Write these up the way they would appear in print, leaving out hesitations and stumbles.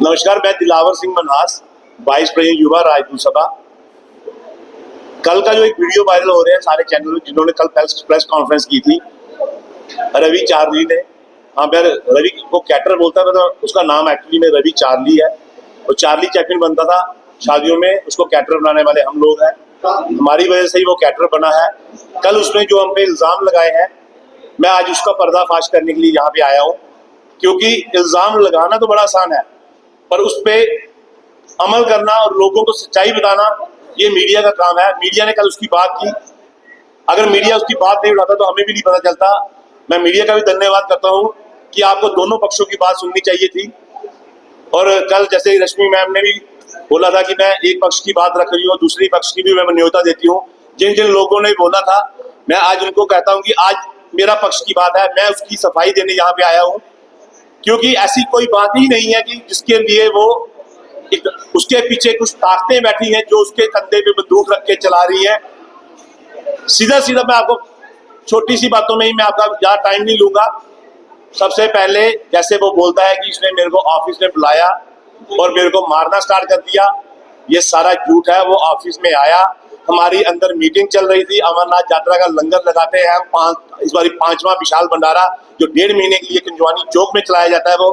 नमस्कार, मैं Dilawar Singh Manhas, vice president युवा राजदूत सभा। कल का जो एक वीडियो वायरल हो रहा है सारे चैनल में, जिन्होंने कल प्रेस कॉन्फ्रेंस की थी, रवि चार्ली ने। हाँ, मैं रवि को कैटर बोलता था, तो उसका नाम एक्चुअली में रवि चार्ली है। और चार्ली चैपलिन बनता था शादियों में, उसको कैटर बनाने वाले हम लोग हैं। हमारी वजह से ही वो कैटर बना है। कल उसने जो हम पे इल्जाम लगाए हैं, मैं आज उसका पर्दाफाश करने के लिए यहाँ पे आया हूँ। क्योंकि इल्जाम लगाना तो बड़ा आसान है, पर उस पर अमल करना और लोगों को सच्चाई बताना, ये मीडिया का काम है। मीडिया ने कल उसकी बात की। अगर मीडिया उसकी बात नहीं उठाता तो हमें भी नहीं पता चलता। मैं मीडिया का भी धन्यवाद करता हूँ कि आपको दोनों पक्षों की बात सुननी चाहिए थी। और कल जैसे रश्मि मैम ने भी बोला था कि मैं एक पक्ष की बात रख रही हूँ, दूसरी पक्ष की भी मैं न्योता देती हूँ। जिन जिन लोगों ने बोला था, मैं आज उनको कहता हूँ कि आज मेरा पक्ष की बात है, मैं उसकी सफाई देने यहाँ पे आया हूँ। क्योंकि ऐसी कोई बात ही नहीं है कि जिसके लिए वो उसके पीछे कुछ ताकतें बैठी हैं जो उसके कंधे पे बंदूक रख के चला रही है। सीधा सीधा मैं आपको छोटी सी बातों में ही, मैं आपका ज्यादा टाइम नहीं लूंगा। सबसे पहले जैसे वो बोलता है कि इसने मेरे को ऑफिस में बुलाया और मेरे को मारना स्टार्ट कर दिया, ये सारा झूठ है। वो ऑफिस में आया, हमारी अंदर मीटिंग चल रही थी। अमरनाथ यात्रा का लंगर लगाते हैं हम, इस बार 5वां विशाल भंडारा जो 1.5 महीने के लिए कुंजवानी चौक में चलाया जाता है। वो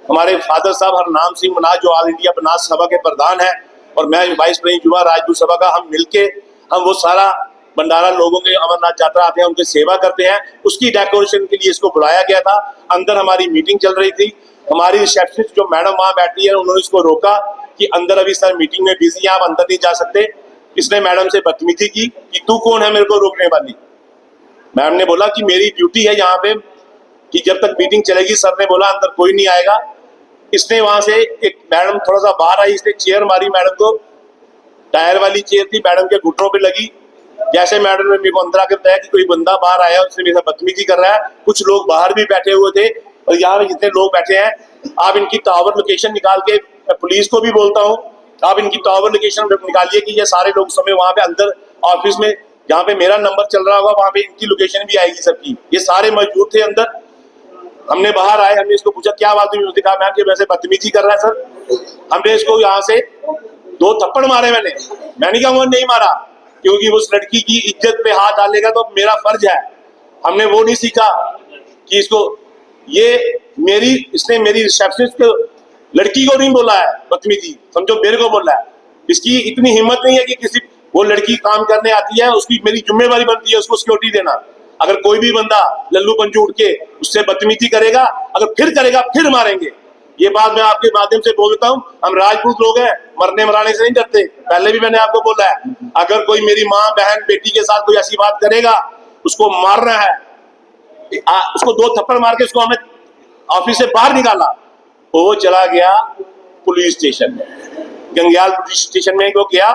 हमारे फादर साहब हरनाम सिंह मनाज, जो ऑल इंडिया बनास सभा के प्रधान है, और मैं वाइस प्रेसिडेंट युवा राजदूत सभा का, हम मिलके हम वो सारा भंडारा लोगों के अमरनाथ यात्रा आते हैं उनकी सेवा करते हैं, उसकी डेकोरेशन के लिए इसको बुलाया गया था। अंदर हमारी मीटिंग चल रही थी। हमारी रिसेप्शनिस्ट जो मैडम वहां बैठी है, उन्होंने इसको रोका कि अंदर अभी सर मीटिंग में बिजी है, आप अंदर नहीं जा सकते। इसने मैडम से बदतमीजी की कि तू कौन है मेरे को रोकने वाली। मैम ने बोला कि मेरी ड्यूटी है यहाँ पे कि जब तक मीटिंग चलेगी। सर ने बोला अंदर कोई नहीं आएगा। इसने वहां से एक मैडम थोड़ा सा बाहर आई, इसने चेयर मारी मैडम को। टायर वाली चेयर थी, मैडम के घुटनों पे लगी। जैसे मैडम ने मेरे को अंदर आकर बताया कि कोई बंदा बाहर आया, उसने मेरे साथ बदतमीजी कर रहा है। कुछ लोग बाहर भी बैठे हुए थे, और यहाँ पे जितने लोग बैठे हैं, आप इनकी टावर लोकेशन निकाल के, मैं पुलिस को भी बोलता हूँ, आप इनकी टावर लोकेशन निकालिए कि ये सारे लोग समय वहां पे अंदर ऑफिस में जहाँ पे मेरा नंबर चल रहा होगा, वहां पे इनकी लोकेशन भी आएगी सबकी। ये सारे मौजूद थे अंदर। हमने बाहर आए, हमने इसको पूछा क्या बात हुई। उसने कहा मैम कि वैसे बदतमीजी कर रहा है सर। हमने इसको यहाँ से 2 थप्पड़ मारे। मैंने नहीं कहा, वो नहीं मारा, क्योंकि उस लड़की की इज्जत पे हाथ डालेगा तो मेरा फर्ज है। हमने वो नहीं सीखा कि इसको इसने मेरी रिसेप्शनिस्ट लड़की को नहीं बोला है बदतमीजी, समझो मेरे को बोला है। इसकी इतनी हिम्मत नहीं है कि किसी, वो लड़की काम करने आती है, उसकी मेरी जिम्मेवारी बनती है उसको सिक्योरिटी देना। अगर कोई भी बंदा लल्लू पंजू उठ के उससे बदतमीजी करेगा, अगर फिर करेगा, फिर मारेंगे। ये बात मैं आपके माध्यम से बोलता हूँ। हम राजपूत लोग हैं, मरने मराने से नहीं डरते। पहले भी मैंने आपको बोला है, अगर कोई मेरी माँ बहन बेटी के साथ कोई ऐसी बात करेगा, उसको मारना है। उसको 2 थप्पड़ मार के उसको हमें ऑफिस से बाहर निकाला। वो चला गया पुलिस स्टेशन में, गंगयाल पुलिस स्टेशन में वो गया।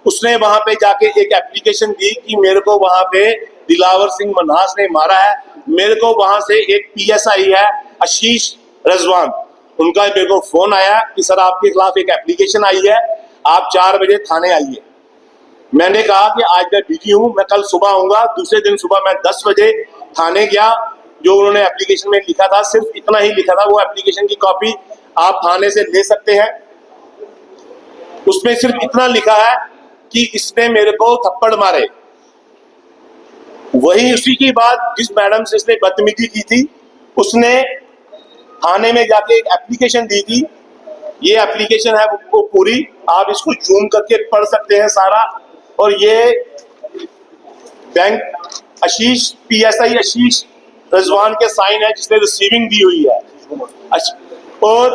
उसने वहां पे जाके एक एप्लीकेशन दी कि मेरे को वहां पे दिलावर सिंह मनहास ने मारा है। मेरे को वहां से एक PSI है आशीष रजवान, उनका मेरे को फोन आया कि सर आपके खिलाफ एक एप्लीकेशन आई है, आप 4 बजे थाने आइए। मैंने कहा कि आज मैं बिजी हूँ, मैं कल सुबह आऊंगा। दूसरे दिन सुबह मैं 10 बजे थाने गया। जो उन्होंने एप्लीकेशन में लिखा था, सिर्फ इतना ही लिखा था। वो एप्लीकेशन की कॉपी आप थाने से ले सकते हैं। उसमें सिर्फ इतना लिखा है कि इसने मेरे को थप्पड़ मारे। वही उसी की बात, जिस मैडम से इसने बदतमीजी की थी, उसने थाने में जाके एक एप्लीकेशन दी थी। ये एप्लीकेशन है वो पूरी, आप इसको जूम करके पढ़ सकते हैं सारा। और ये बैंक PSI आशीष रजवान के साइन है, जिसने रिसीविंग दी हुई है। और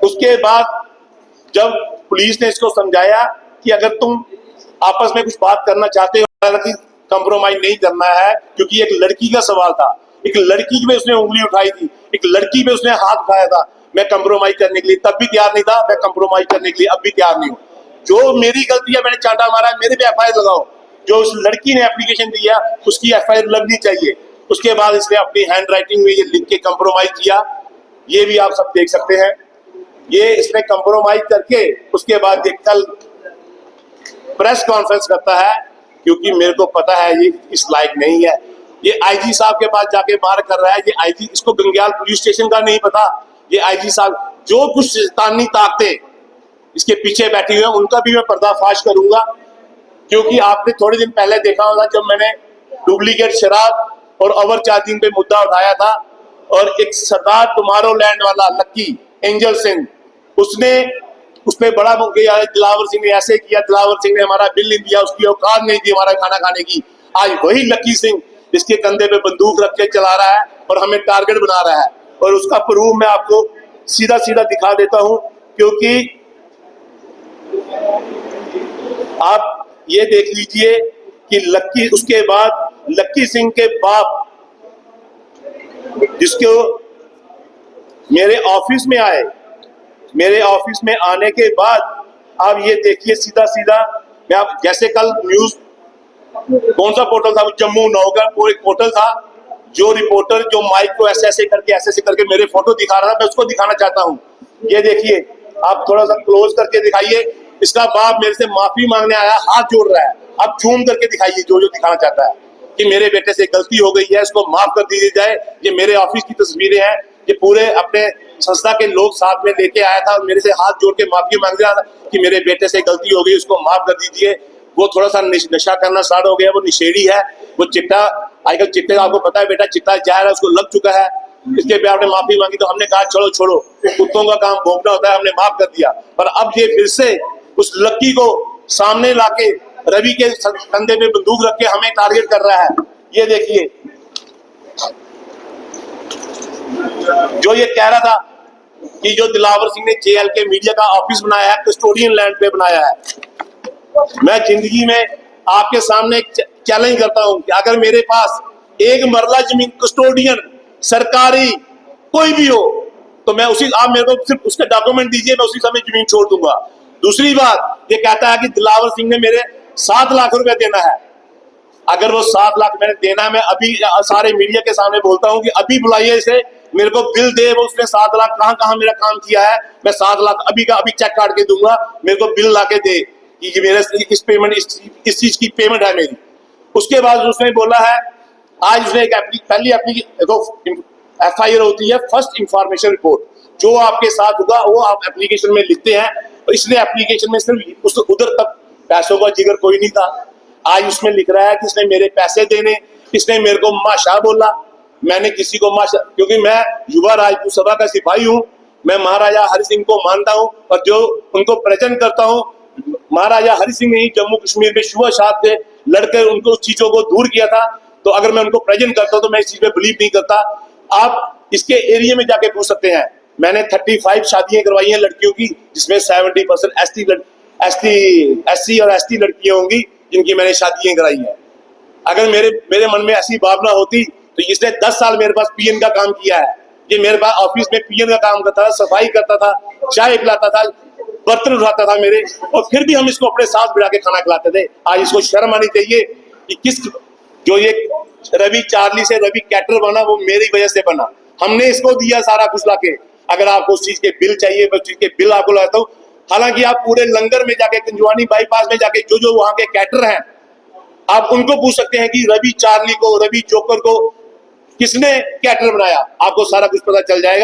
उसके बाद जब पुलिस ने इसको समझाया कि अगर तुम आपस में कुछ बात करना चाहते हो, कंप्रोमाइज नहीं करना है, क्योंकि एक लड़की का सवाल था, एक लड़की पे उसने उंगली उठाई थी, एक लड़की पे उसने हाथ उठाया था। मैं कंप्रोमाइज करने के लिए तब भी तैयार नहीं था, मैं कंप्रोमाइज करने के लिए अब भी तैयार नहीं हूँ। जो मेरी गलती है, मैंने चांटा मारा है, मेरे पे FIR लगाओ। जो उस लड़की ने एप्लीकेशन दिया, उसकी FIR लगनी चाहिए। उसके बाद इसने अपनी हैंड राइटिंग में ये लिख के कंप्रोमाइज किया, ये भी आप सब देख सकते हैं। ये इसने कंप्रोमाइज करके उसके बाद ये कल प्रेस कॉन्फ्रेंस करता है, क्योंकि मेरे को पता है ये इस लायक नहीं है। ये IG साहब के पास जाके मार कर रहा है। ये IG, इसको गंगयाल पुलिस स्टेशन का नहीं पता। ये IG साहब, जो कुछ शैतानी ताकतें इसके पीछे बैठी हुई है उनका भी मैं पर्दाफाश करूंगा। क्योंकि आपने थोड़े दिन पहले देखा होगा जब मैंने डुप्लीकेट शराब और ओवर चार्जिंग पे मुद्दा उठाया था, और एक सरदार टुमारो लैंड वाला लक्की एंजल सिंह, उसने उसपे बड़ा मुकदमा, दिलावर सिंह ने ऐसे किया, दिलावर सिंह ने हमारा बिल नहीं दिया, उसकी औकात नहीं थी हमारा खाना खाने की। आज वही लक्की सिंह इसके कंधे पे बंदूक रख के चला रहा है और हमें टारगेट बना रहा है। और उसका प्रूफ मैं आपको सीधा सीधा दिखा देता हूं, क्योंकि आप ये देख लीजिए कि लक्की, उसके बाद लक्की सिंह के बाप जिसको मेरे ऑफिस में आए, मेरे ऑफिस में आने के बाद आप ये देखिए सीधा सीधा, मैं आप जैसे कल न्यूज कौन सा पोर्टल था, जम्मू नवगढ़ को एक पोर्टल था, जो रिपोर्टर जो माइक को ऐसे करके मेरे फोटो दिखा रहा था, मैं उसको दिखाना चाहता हूँ। ये देखिए, आप थोड़ा सा क्लोज करके दिखाइए। इसका बाप मेरे से माफी मांगने आया, हाथ जोड़ रहा है। आप जूम करके दिखाइए जो जो दिखाना चाहता है कि मेरे बेटे से गलती हो गई है, इसको माफ कर दी जाए। ये मेरे ऑफिस की तस्वीरें हैं, ये पूरे अपने संस्था के लोग साथ में लेके आया था और मेरे से हाथ जोड़ के माफी मांग रहा था कि मेरे बेटे से गलती हो गई, उसको माफ कर दीजिए। वो थोड़ा सा नशा करना स्टार्ट हो गया, वो निशेड़ी है, वो चिट्टा, आजकल चिट्टे का आपको पता है बेटा, चिट्टा जहर है, उसको लग चुका है। इसके पे आपने माफी मांगी तो हमने कहा चलो छोड़ो, कुत्तों का काम भोगना होता है, हमने माफ कर दिया। पर अब ये फिर से उस लक्की को सामने लाके रवि के कंधे पे बंदूक रख के हमें टारगेट कर रहा है। ये देखिए, जो ये कह रहा था कि जो दिलावर सिंह ने जेएल के मीडिया का ऑफिस बनाया है, कस्टोडियन लैंड पे बनाया है, मैं जिंदगी में आपके सामने चैलेंज करता हूं कि अगर मेरे पास एक मरला जमीन कस्टोडियन सरकारी कोई भी हो तो मैं उसी, आप मेरे को सिर्फ उसके डॉक्यूमेंट दीजिए, मैं उसी समय जमीन छोड़ दूंगा। दूसरी बात, ये कहता है कि दिलावर सिंह ने मेरे 7 लाख रुपए देना है। अगर वो 7 लाख मैंने देना, मैं अभी सारे मीडिया के सामने बोलता हूं कि अभी बुलाइए इसे, मेरे को बिल दे, वो उसने 7 लाख कहां कहां मेरा काम किया है, मैं 7 लाख अभी का अभी चेक काट के दूंगा, मेरे को बिल ला के दे कि मेरे इस पेमेंट, इस चीज की पेमेंट है मेरी। उसके बाद उसने बोला है, आज उसने एक पहली अपनी FIR होती है, फर्स्ट इंफॉर्मेशन रिपोर्ट, जो आपके साथ होगा वो आप एप्लीकेशन में लिखते हैं, और इसने एप्लीकेशन में सिर्फ उस उधर तक पैसों का जिक्र कोई नहीं था। आज उसमें लिख रहा है कि इसने मेरे पैसे देने, इसने मेरे को माशा बोला। मैंने किसी को माशा, क्योंकि मैं युवा राजपूत सभा का सिपाही हूँ, मैं महाराजा हरि सिंह को मानता हूँ और जो उनको प्रेजेंट करता हूँ। महाराजा हरि सिंह ने ही जम्मू कश्मीर में शुआ शाह से लड़कर उनको उस चीजों को दूर किया था, तो अगर मैं उनको प्रेजेंट करता हूँ तो मैं इस चीज में बिलीव नहीं करता। आप इसके एरिया में जाके पूछ सकते हैं, मैंने 35 शादियां करवाई हैं लड़कियों की, जिसमें 70% SC और ST लड़कियां होंगी जिनकी मैंने शादियां कराई हैं। अगर मेरे मन में ऐसी भावना होती तो इसने 10 साल मेरे पास PN का काम किया है। ये मेरे पास ऑफिस में PN का काम करता था, सफाई करता था, चाय पिलाता था, बर्तन उठाता था मेरे, और फिर भी हम इसको अपने साथ बिठा के खाना खिलाते थे। आज इसको शर्म आनी चाहिए कि जो ये रवि चार्ली से रवि कैटर बना, वो मेरी वजह से बना। हमने इसको दिया सारा कुछ लाके। अगर आपको उस चीज के बिल चाहिए, मैं उस चीज के बिल आपको लाता हूँ। हालांकि आप पूरे लंगर में जाके, कंजुआनी बाईपास में जाके जो वहां के कैटर हैं, आप उनको पूछ सकते हैं कि रवि चार्ली को, रवि जोकर को किसने कैटर बनाया, आपको सारा कुछ पता चल जाएगा।